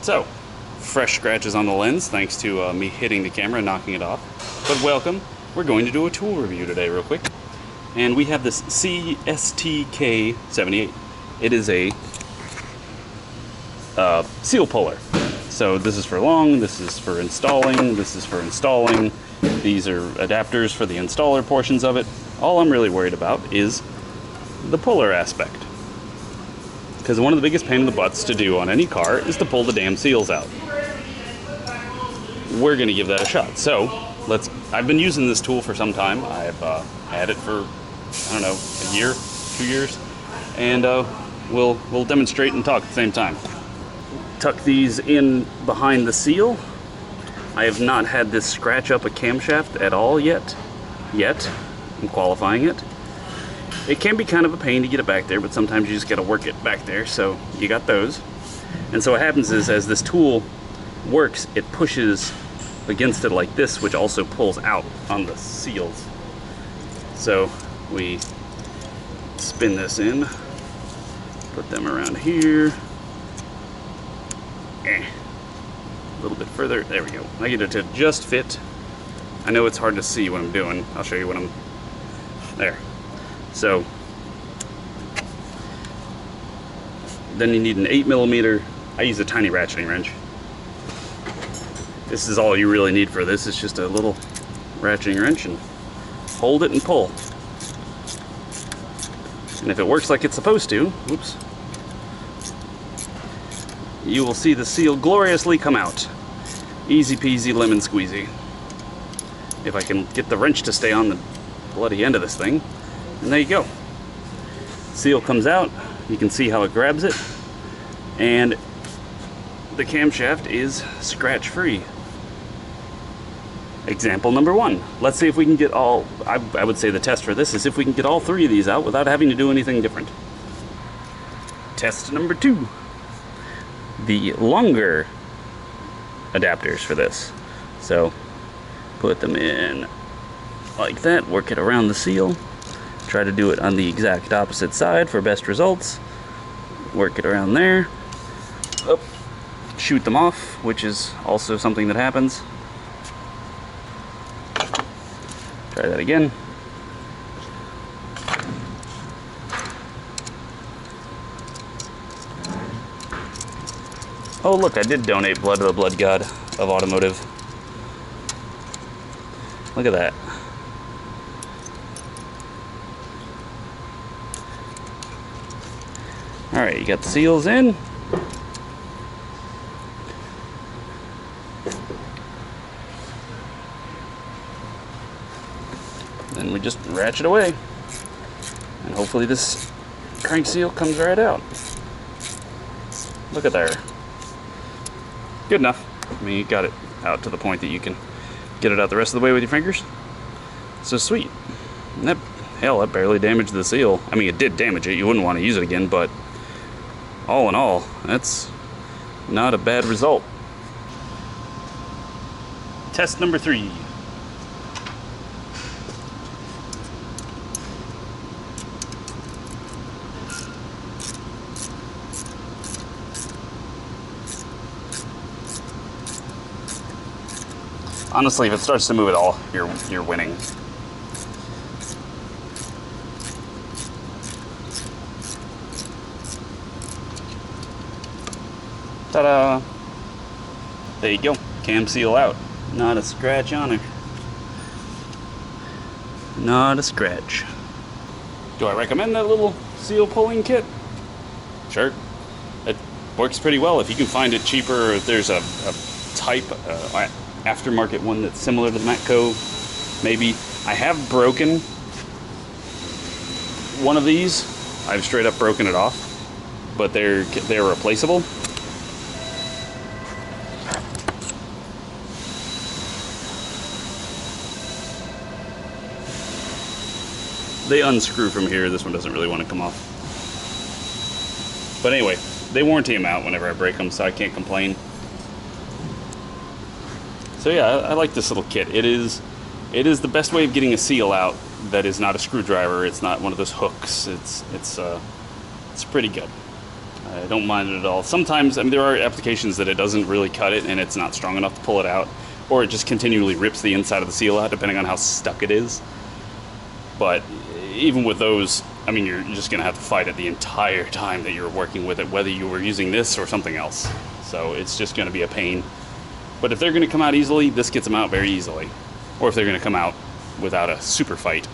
So, fresh scratches on the lens thanks to me hitting the camera and knocking it off. But welcome, we're going to do a tool review today real quick. And we have this CSTK78. It is a seal puller. So this is for long, this is for installing, this is for installing. These are adapters for the installer portions of it. All I'm really worried about is the puller aspect. Because one of the biggest pain in the butts to do on any car is to pull the damn seals out. We're going to give that a shot. So, I've been using this tool for some time. I've had it for, I don't know, a year, 2 years. And we'll demonstrate and talk at the same time. Tuck these in behind the seal. I have not had this scratch up a camshaft at all yet. I'm qualifying it. It can be kind of a pain to get it back there, but sometimes you just gotta work it back there, so you got those. And so what happens is, as this tool works, it pushes against it like this, which also pulls out on the seals. So we spin this in, put them around here. A little bit further, there we go. I get it to just fit. I know it's hard to see what I'm doing. I'll show you what I'm, there. So, then you need an 8mm, I use a tiny ratcheting wrench. This is all you really need for this, it's just a little ratcheting wrench, and hold it and pull. And if it works like it's supposed to, whoops, you will see the seal gloriously come out. Easy peasy lemon squeezy. If I can get the wrench to stay on the bloody end of this thing. And there you go. Seal comes out, you can see how it grabs it, and the camshaft is scratch free. Example number 1. Let's see if we can get all, I would say the test for this is if we can get all 3 of these out without having to do anything different. Test number 2. The longer adapters for this. So put them in like that, work it around the seal. Try to do it on the exact opposite side for best results. Work it around there. Up. Shoot them off, which is also something that happens. Try that again. Oh look, I did donate blood to the blood god of automotive. Look at that. Alright, you got the seals in. Then we just ratchet away. And hopefully this crank seal comes right out. Look at there. Good enough. I mean, you got it out to the point that you can get it out the rest of the way with your fingers. So sweet. And that, hell, that barely damaged the seal. I mean, it did damage it. You wouldn't want to use it again, but all in all, that's not a bad result. Test number 3. Honestly, if it starts to move at all, you're winning. Ta-da! There you go. Cam seal out. Not a scratch on her. Not a scratch. Do I recommend that little seal pulling kit? Sure. It works pretty well. If you can find it cheaper, or if there's a type aftermarket one that's similar to the Matco, maybe. I have broken one of these. I've straight up broken it off, but they're replaceable. They unscrew from here. This one doesn't really want to come off. But anyway, they warranty them out whenever I break them, so I can't complain. So yeah, I like this little kit. It is the best way of getting a seal out that is not a screwdriver. It's not one of those hooks. It's pretty good. I don't mind it at all. Sometimes, I mean, there are applications that it doesn't really cut it and it's not strong enough to pull it out, or it just continually rips the inside of the seal out depending on how stuck it is. But even with those, I mean, you're just going to have to fight it the entire time that you're working with it, whether you were using this or something else. So it's just going to be a pain. But if they're going to come out easily, this gets them out very easily. Or if they're going to come out without a super fight.